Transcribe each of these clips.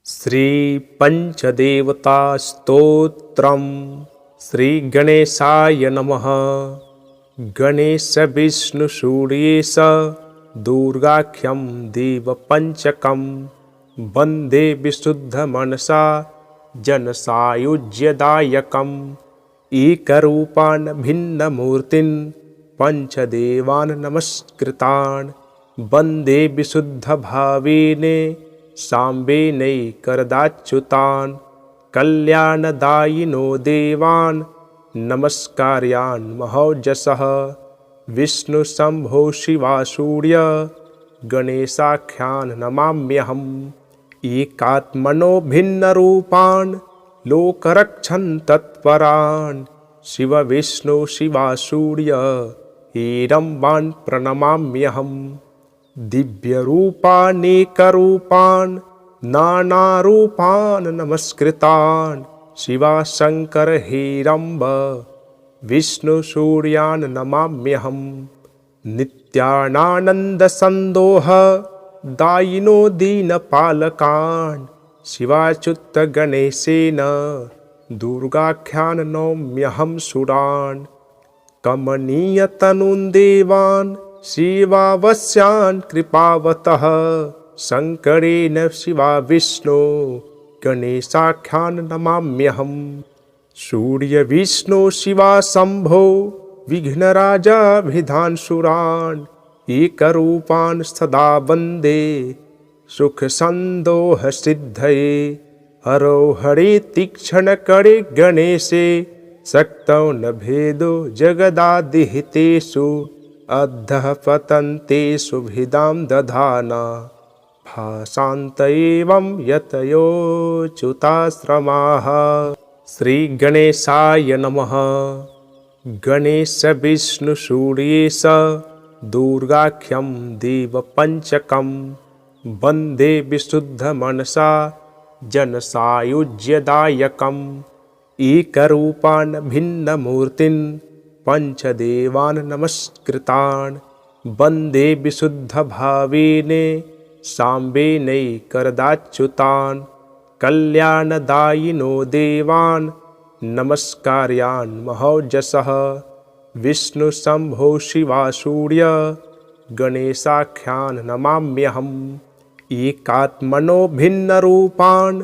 श्रीपञ्चदेवतास्तोत्रम् श्रीगणेशाय नमः। गणेशविष्णुसूर्येश दुर्गाख्यं देवपञ्चकं वन्दे विशुद्धमनसा जनसायुज्यदायकम्। एकरूपान् भिन्नमूर्तिन् पञ्चदेवान् नमस्कृतान् वन्दे विशुद्धभावेन साम्बेनैकरदाच्युतान्। कल्याणदायिनो देवान् नमस्कार्यान् महौजसः। विष्णुशम्भो शिवासूर्य गणेशाख्यान् नमाम्यहम्। एकात्मनो भिन्नरूपान् लोकरक्षन् तत्परान् शिवविष्णु शिवासूर्य हेरम्बान् प्रणमाम्यहम्। दिव्यरूपानेकरूपान् नानारूपान् नमस्कृतान् शिवाशङ्कर हेरम्ब विष्णुसूर्यान् नमाम्यहम्। नित्यानानन्दसन्दोह दायिनो दीनपालकान् शिवाच्युतगणेशेन दुर्गाख्यान् नौम्यहं सुरान्। कमनीयतनुन् देवान् शिवावस्यान् कृपावतः शङ्करेण शिवाविष्णो गणेशाख्यान् नमाम्यहम्। सूर्यविष्णु शिवाशम्भो विघ्नराजाभिधानसुरान् एकरूपान् सदा वन्दे सुखसन्दोहसिद्धये। हरो हरे तीक्ष्णकरे गणेशे शक्तौ न भेदो जगदादिहितेषु। अधः पतन्तेषु भिदां दधाना भासान्त एवं यतयोच्युताश्रमाः। श्रीगणेशाय नमः। गणेशविष्णुसूर्येश दुर्गाख्यं देवपञ्चकं वन्दे विशुद्धमनसा जनसायुज्यदायकम्। एकरूपान् भिन्नमूर्तिन् पञ्चदेवान् नमस्कृतान् वन्दे विशुद्धभावेन साम्बेनैकरदाच्युतान्। कल्याणदायिनो देवान् नमस्कार्यान् महौजसः। विष्णुशम्भो शिवासूर्य गणेशाख्यान् नमाम्यहम्। एकात्मनो भिन्नरूपान्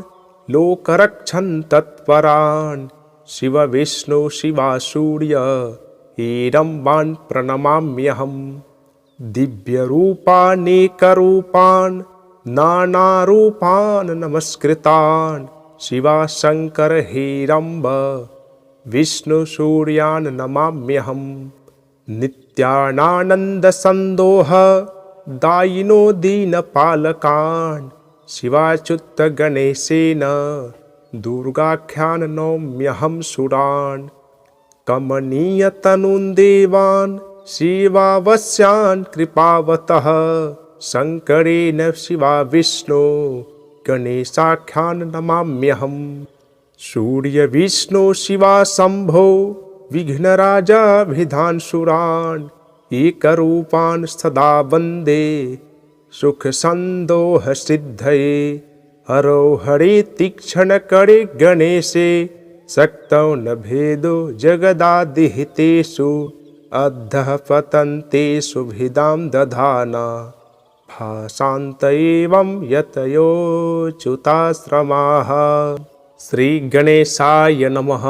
लोकरक्षन् तत्परान् शिवविष्णु शिवासूर्य हेरम्बान् प्रणमाम्यहम्। दिव्यरूपानेकरूपान् नानारूपान् नमस्कृतान् शिवाशङ्कर हेरम्ब विष्णुसूर्यान् नमाम्यहम्। नित्यानानन्दसन्दोह दायिनो दीनपालकान् शिवाच्युतगणेशेन दुर्गाख्यान् नौम्यहं सुरान्। कमनीयतनुन् देवान् शिवावस्यान् कृपावतः शङ्करेण शिवाविष्णो गणेशाख्यान् नमाम्यहम्। सूर्यविष्णु शिवाशम्भो विघ्नराजाभिधानसुरान् एकरूपान् सदा वन्दे सुखसन्दोहसिद्धये। हरो हरे तीक्ष्णकरे गणेशे शक्तौ न भेदो जगदादिहितेषु। अधः पतन्तेषु भिदां दधाना भासान्त एवं यतयोच्युताश्रमाः। श्रीगणेशाय नमः।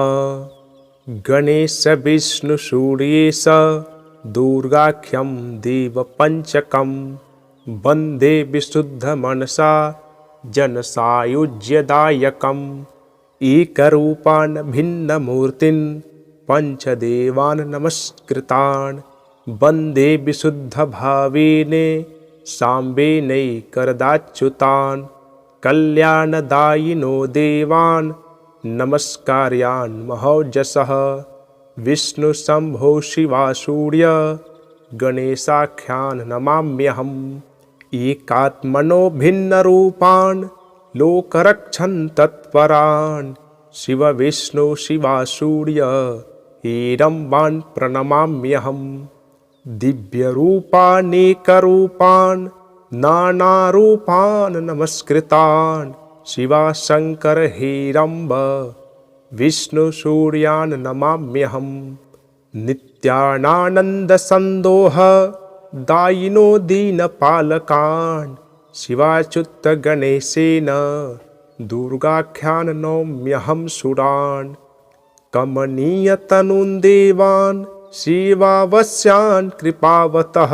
गणेशविष्णुसूर्येश दुर्गाख्यं देवपञ्चकं वन्दे विशुद्धमनसा जनसायुज्यदायकम्। एकरूपान् भिन्नमूर्तिन् पञ्चदेवान् नमस्कृतान् वन्दे विशुद्धभावेन साम्बेनैकरदाच्युतान्। कल्याणदायिनो देवान् नमस्कार्यान् महौजसः। विष्णुशम्भो शिवासूर्य गणेशाख्यान् नमाम्यहम्। एकात्मनो भिन्नरूपान् लोकरक्षन् तत्परान् शिवविष्णु शिवासूर्य हेरम्बान् प्रणमाम्यहम्। दिव्यरूपानेकरूपान् नानारूपान् नमस्कृतान् शिवाशङ्कर हेरम्ब विष्णुसूर्यान् नमाम्यहं। नित्यानन्दसन्दोह दायिनो दीनपालकान् शिवाच्युतगणेशेन दुर्गाख्यान् नौम्यहं सुरान्। कमनीयतनुं देवान् शिवावस्यान् कृपावतः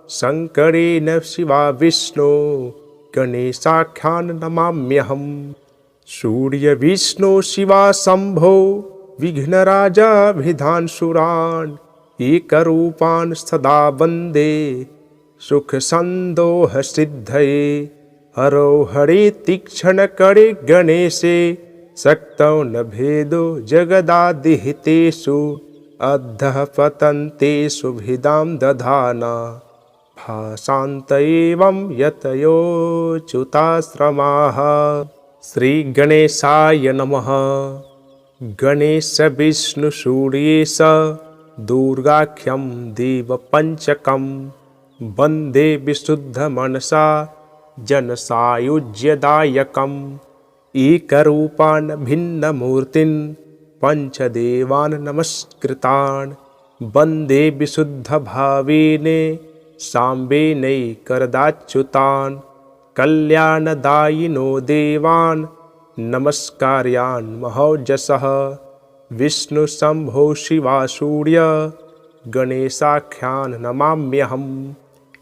शङ्करेण शिवाविष्णो गणेशाख्यान् नमाम्यहम्। सूर्यविष्णो शिवाशम्भो विघ्नराजाभिधानसुरान् एकरूपान् सदा वन्दे सुखसन्दोहसिद्धये। हरो हरे तीक्ष्णकरे गणेशे शक्तौ न भेदो जगदादिहितेषु अधः पतन्तेषु भिदां दधाना भासान्त एवं यतयोच्युताश्रमाः। श्रीगणेशाय नमः। गणेशविष्णुसूर्येश दुर्गाख्यं देवपञ्चकं वन्दे विशुद्धमनसा जनसायुज्यदायकम्। एकरूपान् भिन्नमूर्तिन् पञ्चदेवान् नमस्कृतान् वन्दे विशुद्धभावेन साम्बेनैकरदाच्युतान्। कल्याणदायिनो देवान् नमस्कार्यान् महौजसः विष्णुशम्भो शिवासूर्य गणेशाख्यान् नमाम्यहम्।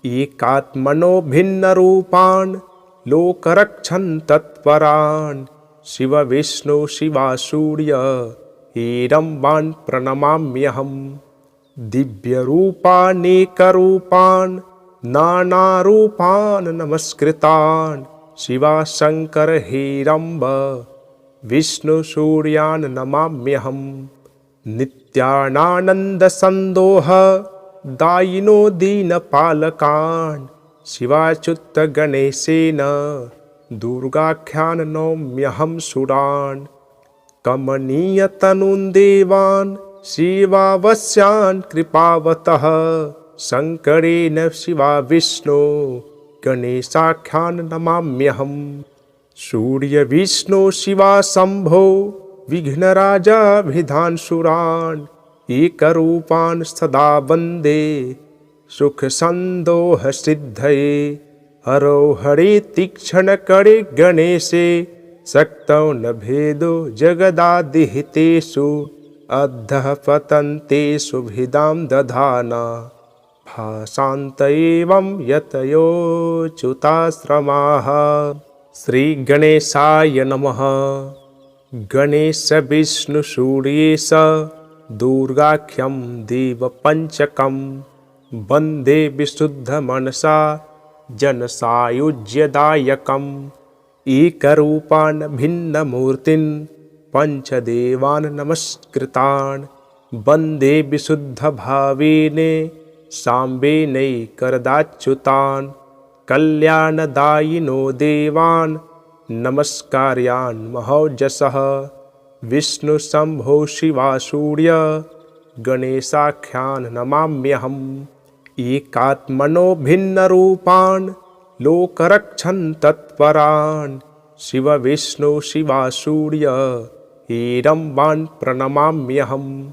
एकात्मनो भिन्नरूपान् लोकरक्षन्तत्परान् शिवविष्णु शिवासूर्य हेरम्बान् प्रणमाम्यहम्। दिव्यरूपानेकरूपान् नानारूपान् नमस्कृतान् शिवाशङ्कर हेरम्ब विष्णुसूर्यान् नमाम्यहम्। नित्यानन्दसन्दोह दायिनो दीनपालकान् शिवाच्युतगणेशेन दुर्गाख्यान् नौम्यहं सुरान्। कमनीयतनुं देवान् शिवावस्यान् कृपावतः शङ्करेण शिवाविष्णो गणेशाख्यान् नमाम्यहम्। सूर्यविष्णो शिवाशम्भो विघ्नराजाभिधानसुरान् एकरूपान् सदा वन्दे सुखसन्दोहसिद्धये। हरो हरे तीक्ष्णकरे गणेशे शक्तौ न भेदो जगदादिहितेषु अधः पतन्तेषु भिदां दधाना भासान्त एवं यतयोच्युताश्रमाः। श्रीगणेशाय नमः। गणेशविष्णुसूर्येश दुर्गाख्यं देवपञ्चकं वन्दे विशुद्धमनसा जनसायुज्यदायकम्। एकरूपान् भिन्नमूर्तिन् पञ्चदेवान् नमस्कृतान् वन्दे विशुद्धभावेन साम्बेनैकरदाच्युतान्। कल्याणदायिनो देवान् नमस्कार्यान् महौजसः विष्णुशम्भो शिवासूर्य गणेशाख्यान् नमाम्यहम्। एकात्मनो भिन्नरूपान् लोकरक्षन्तत्परान् शिवविष्णु शिवासूर्य हेरम्बान् प्रणमाम्यहम्।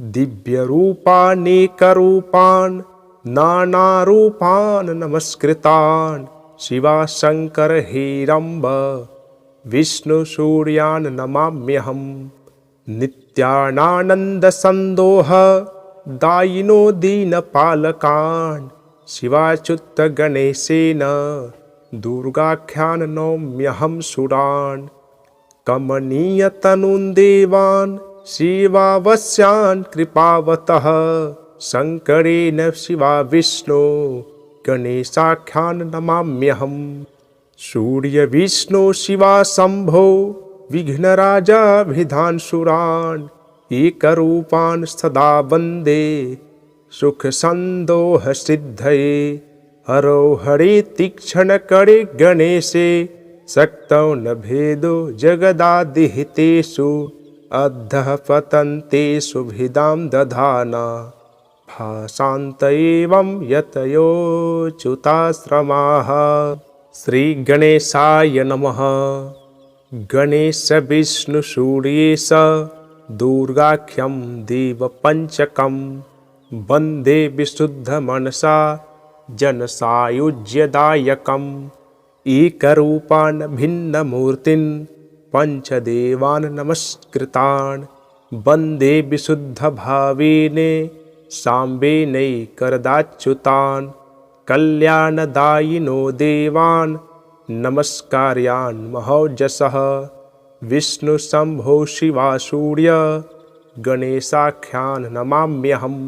दिव्यरूपानेकरूपान् नानारूपान् नमस्कृतान् शिवाशङ्कर हेरम्ब विष्णुसूर्यान् नमाम्यहम्। नित्यानन्दसन्दोह दायिनो दीनपालकान् शिवाच्युतगणेशेन दुर्गाख्यान् नौम्यहं सुरान्। कमनीयतनुं देवान् शिवावस्यान् कृपावतः शङ्करेण शिवाविष्णो गणेशाख्यान् नमाम्यहम्। सूर्यविष्णो शिवाशम्भो विघ्नराजाभिधानसुरान् एकरूपान् सदा वन्दे सुखसन्दोहसिद्धये। हरो हरे तीक्ष्णकरे गणेशे शक्तौ न भेदो जगदादिहितेषु अधः पतन्तेषु भिदां दधाना भासान्त एवं यतयोच्युताश्रमाः। श्रीगणेशाय नमः। गणेश विष्णु सूर्येश दुर्गाख्यं देवपञ्चकं वन्दे विशुद्धमनसा जनसायुज्यदायकम् एकरूपान् भिन्नमूर्तिन् पञ्चदेवान् नमस्कृतान् वन्दे विशुद्धभावेन साम्बेनैकरदाच्युतान् कल्याणदायिनो देवान् नमस्कार्यान् महौजसः विष्णुशम्भो शिवासूर्य गणेशाख्यान् नमाम्यहम्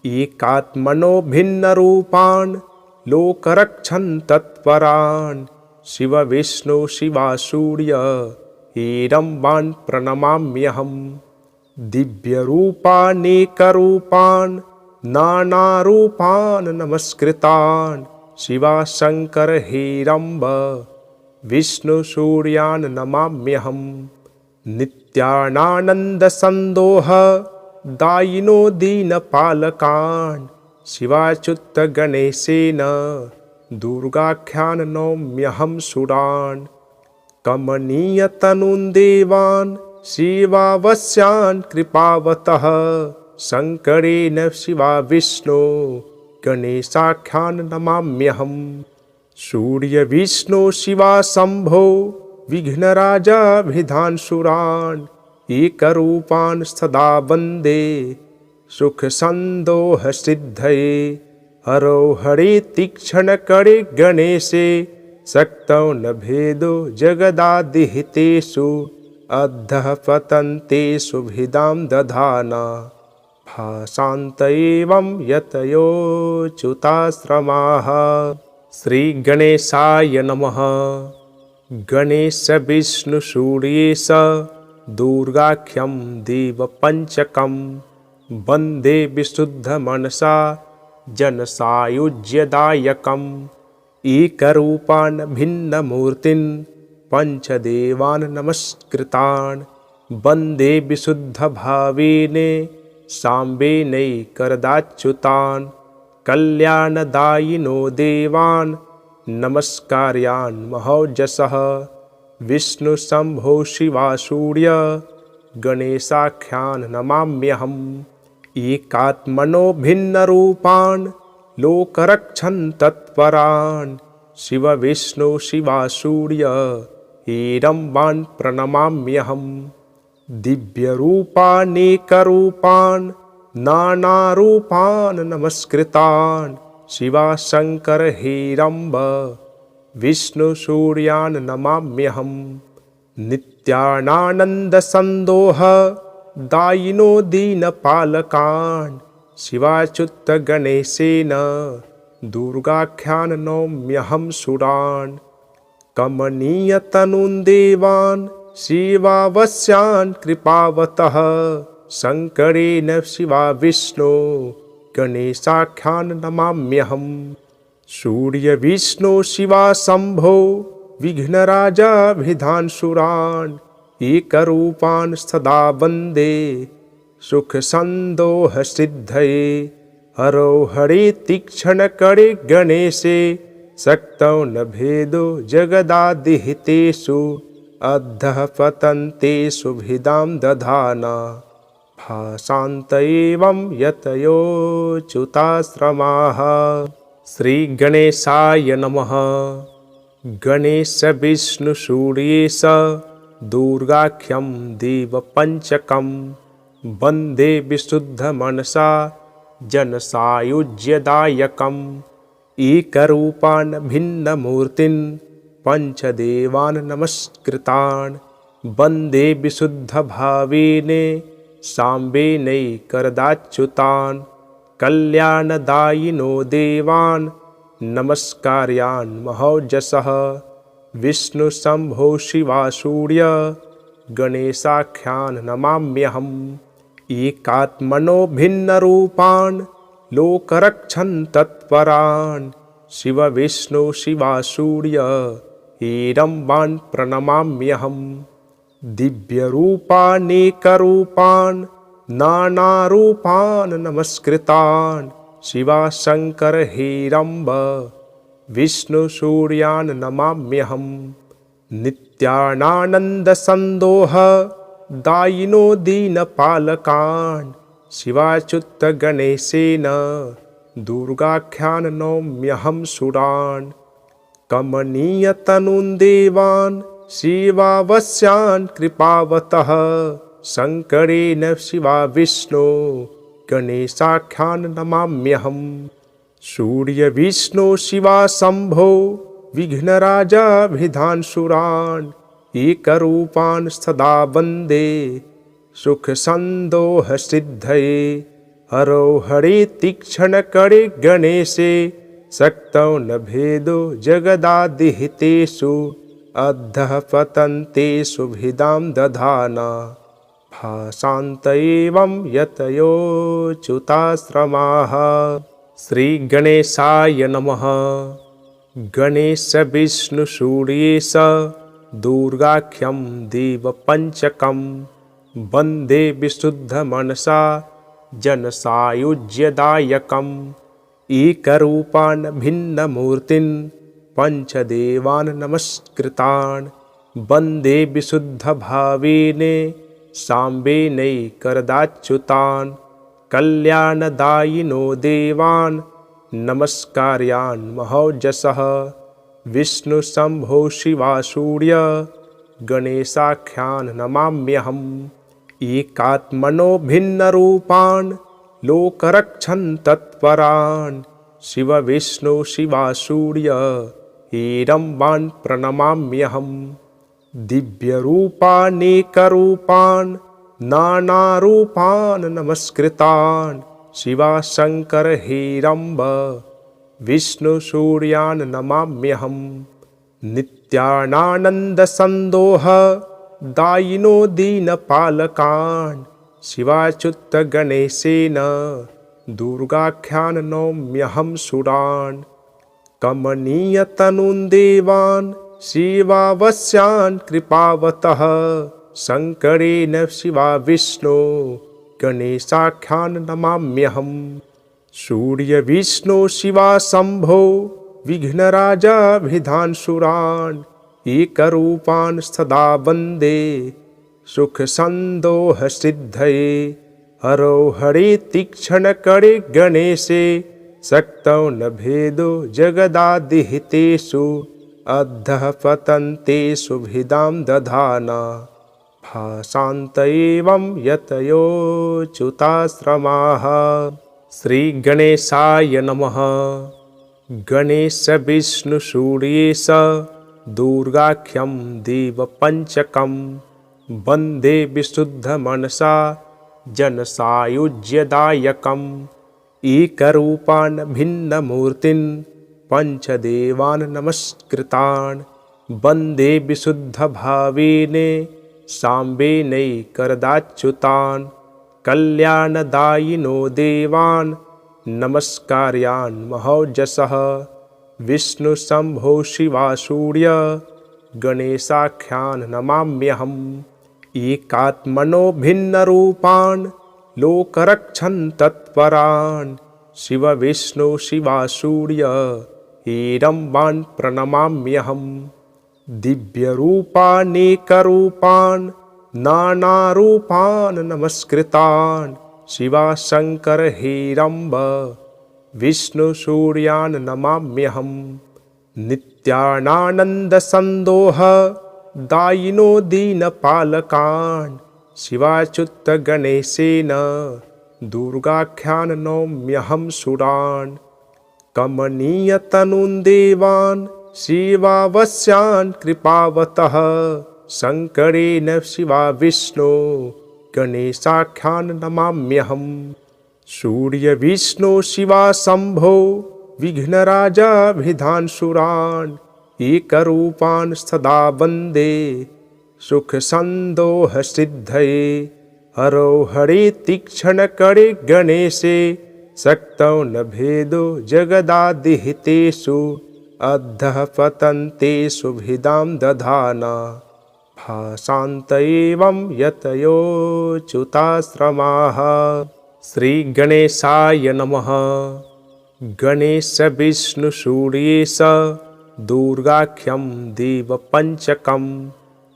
एकात्मनो भिन्नरूपान् लोकरक्षन् तत्परान् शिव विष्णु शिवासूर्य हेरम्बान् प्रणमाम्यहम् दिव्यरूपानेकरूपान् नानारूपान् नमस्कृतान् शिवाशङ्कर हेरम्ब विष्णुसूर्यान् नमाम्यहम् नित्यानानन्दसन्दोह दायिनो दीनपालकान् शिवाच्युतगणेशेन दुर्गाख्यान् नौम्यहं सुरान् कमनीयतनुन् देवान् शिवावस्यान् कृपावतः शङ्करेण शिवा विष्णु गणेशाख्यान् नमाम्यहम् सूर्यविष्णु शिवा शम्भो विघ्नराजाभिधानसुरान् एकरूपान् सदा वन्दे सुखसन्दोहसिद्धये हरो हरे तीक्ष्णकरे गणेशे शक्तौ न भेदो जगदादिहितेषु अधः पतन्तेषु भिदां दधाना भासान्त एवं यतयोच्युताश्रमाः। श्री गणेशाय नमः। गणेश विष्णु सूर्येश दुर्गाख्यं देवपञ्चकं वन्दे विशुद्धमनसा जनसायुज्यदायकम् एकरूपान् भिन्नमूर्तिन् पञ्चदेवान् नमस्कृतान् वन्दे विशुद्धभावेन साम्बेनैकरदाच्युतान् कल्याणदायिनो देवान् नमस्कार्यान् महौजसः विष्णुशम्भो शिवासूर्य गणेशाख्यान् नमाम्यहम् एकात्मनो भिन्नरूपान् लोकरक्षन् तत्परान् शिव विष्णु शिवासूर्य हेरम्बान् प्रणमाम्यहम् दिव्यरूपानेकरूपान् नानारूपान् नमस्कृतान् शिवाशङ्कर हेरम्ब विष्णुसूर्यान् नमाम्यहम् नित्यानानन्दसन्दोह दायिनो दीनपालकान् शिवाच्युतगणेशेन दुर्गाख्यान् नौम्यहं सुरान् कमनीयतनुन् देवान् शिवावस्यान् कृपावतः शङ्करेण शिवा विष्णु गणेशाख्यान् नमाम्यहम् सूर्यविष्णु शिवा शम्भो विघ्नराजाभिधानसुरान् एकरूपान् सदा वन्दे सुखसन्दोहसिद्धये हरो हरे तीक्ष्णकरे गणेशे शक्तौ न भेदो जगदादिहितेषु अधः पतन्तेषु भिदां दधाना भासान्त एवं यतयोच्युताश्रमाः। श्री गणेशाय नमः। गणेश विष्णु सूर्येश दुर्गाख्यं देवपञ्चकं वन्दे विशुद्धमनसा जनसायुज्यदायकम् एकरूपान् भिन्नमूर्तिन् पञ्चदेवान् नमस्कृतान् वन्दे विशुद्धभावेन साम्बेनैकरदाच्युतान् कल्याणदायिनो देवान् नमस्कार्यान् महौजसः विष्णुशम्भो शिवासूर्य गणेशाख्यान् नमाम्यहम् एकात्मनो भिन्नरूपान् लोकरक्षन् तत्परान् शिव विष्णु शिवासूर्य हेरम्बान् प्रणमाम्यहम् दिव्यरूपानेकरूपान् नानारूपान् नमस्कृतान् शिवाशङ्कर हेरम्ब विष्णुसूर्यान् नमाम्यहम् नित्य नित्यानन्दसन्दोह दायिनो दीनपालकान् शिवाच्युतगणेशेन दुर्गाख्यान् नौम्यहं सुरान् कमनीयतनुन् देवान् शिवावस्यान् कृपावतः शङ्करेण शिवा विष्णो गणेशाख्यान् नमाम्यहम् सूर्यविष्णु शिवा शम्भो विघ्नराजाभिधानसुरान् एकरूपान् सदा वन्दे सुखसन्दोहसिद्धये हरो हरे तीक्ष्णकरे गणेशे शक्तौ न भेदो जगदादिहितेषु अधः पतन्तेषु भिदां दधाना भासान्त एवं यतयोच्युताश्रमाः। श्री गणेशाय नमः। गणेश विष्णु सूर्येश दुर्गाख्यं देवपञ्चकं वन्दे विशुद्धमनसा जनसायुज्यदायकम् एकरूपान् भिन्नमूर्तिन् पञ्चदेवान् नमस्कृतान् वन्दे विशुद्धभावेन साम्बेनैकरदाच्युतान् कल्याणदायिनो देवान् नमस्कार्यान् महौजसः विष्णुशम्भो शिवा सूर्य गणेशाख्यान् नमाम्यहम् एकात्मनो भिन्नरूपान् लोकरक्षन् तत्परान् शिव विष्णु शिवा सूर्य हेरम्बान् प्रणमाम्यहम् दिव्यरूपानेकरूपान् नानारूपान् नमस्कृतान् शिवा शङ्कर हेरम्ब विष्णुसूर्यान् नमाम्यहम् नित्यानन्दसन्दोह दायिनो दीनपालकान् शिवाच्युतगणेशेन दुर्गाख्यान् नौम्यहं सुरान् कमनीयतनुन् देवान् शिवावस्यान् कृपावतः शङ्करेण शिवा विष्णो गणेशाख्यान् नमाम्यहम् सूर्यविष्णु शिवा शम्भो विघ्नराजाभिधानसुरान् एकरूपान् सदा वन्दे सुखसन्दोहसिद्धये हरो हरे तीक्ष्णकरे गणेशे शक्तौ न भेदो जगदादिहितेषु अधः पतन्तेषु भिदां दधाना भासान्त एवं यतयोच्युताश्रमाः। श्री गणेशाय नमः। गणेश विष्णु सूर्येश दुर्गाख्यं देवपञ्चकं वन्दे विशुद्धमनसा जनसायुज्यदायकम् एकरूपान् भिन्नमूर्तिन् पञ्चदेवान् नमस्कृतान् वन्दे विशुद्धभावेन साम्बेनैकरदाच्युतान् कल्याणदायिनो देवान् नमस्कार्यान् महौजसः विष्णुशम्भो शिवा सूर्य गणेशाख्यान् नमाम्यहम् एकात्मनो भिन्नरूपान् लोकरक्षन् तत्परान् शिव विष्णु शिवा सूर्य हेरम्बान् प्रणमाम्यहम् दिव्यरूपानेकरूपान् नानारूपान् नमस्कृतान् शिवा शङ्कर हेरम्ब विष्णुसूर्यान् नमाम्यहम् नित्यानन्दसन्दोह दायिनो दीनपालकान् शिवाच्युतगणेशेन दुर्गाख्यान् नौम्यहं सुरान् कमनीयतनुन् देवान् शिवावस्यान् कृपावतः शङ्करेण शिवा विष्णो गणेशाख्यान् नमाम्यहम् सूर्यविष्णु शिवा शम्भो विघ्नराजाभिधानसुरान् एकरूपान् सदा वन्दे सुखसन्दोहसिद्धये हरो हरे तीक्ष्णकरे गणेशे शक्तौ न भेदो जगदादिहितेषु अधः पतन्तेषु भिदां दधाना भासान्त एवं यतयोच्युताश्रमाः। श्री गणेशाय नमः। गणेश विष्णु सूर्येश दुर्गाख्यं देवपञ्चकं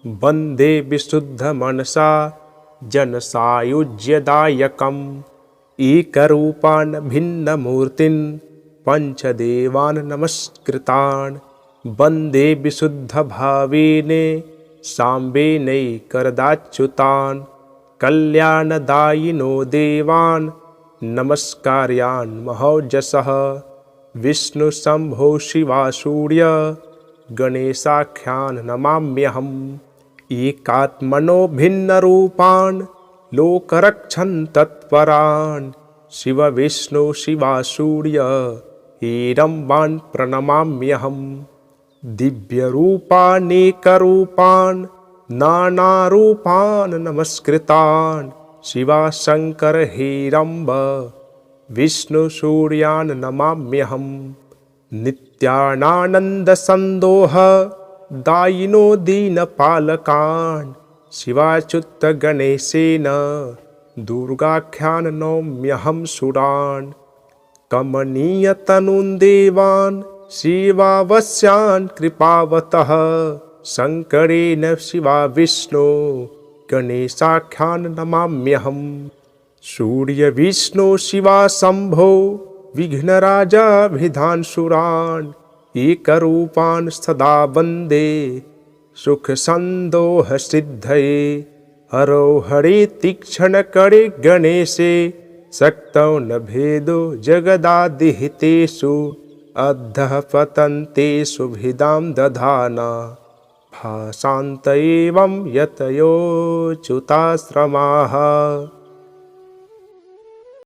वन्दे विशुद्धमनसा जनसायुज्यदायकम् एकरूपान् भिन्नमूर्तिन् पञ्चदेवान् नमस्कृतान् वन्दे विशुद्धभावेन साम्बेनैकरदाच्युतान् कल्याणदायिनो देवान् नमस्कार्यान् महौजसः विष्णुशम्भो शिवासूर्य गणेशाख्यान् नमाम्यहम् एकात्मनो भिन्नरूपान् लोकरक्षन् तत्परान् शिवविष्णु शिवासूर्य हेरम्बान् प्रणमाम्यहम् दिव्यरूपानेकरूपान् नानारूपान् नमस्कृतान् शिवाशङ्कर हेरम्ब विष्णुसूर्यान् नमाम्यहम् नित्यानानन्दसन्दोह दायिनो दीनपालकान् शिवाच्युतगणेशेन दुर्गाख्यान् नौम्यहं सुरान् कमनीयतनुन् देवान् शिवावस्यान् कृपावतः शङ्करेण शिवाविष्णो गणेशाख्यान् नमाम्यहम् सूर्यविष्णु शिवाशम्भो विघ्नराजाभिधानसुरान् एकरूपान् सदा वन्दे सुखसन्दोहसिद्धये हरो हरे तीक्ष्णकरे गणेशे शक्तौ न भेदो जगदादिहितेषु अधः पतन्तेषु भिदां दधाना भासान्त एवं यतयोऽच्युताश्रमाः।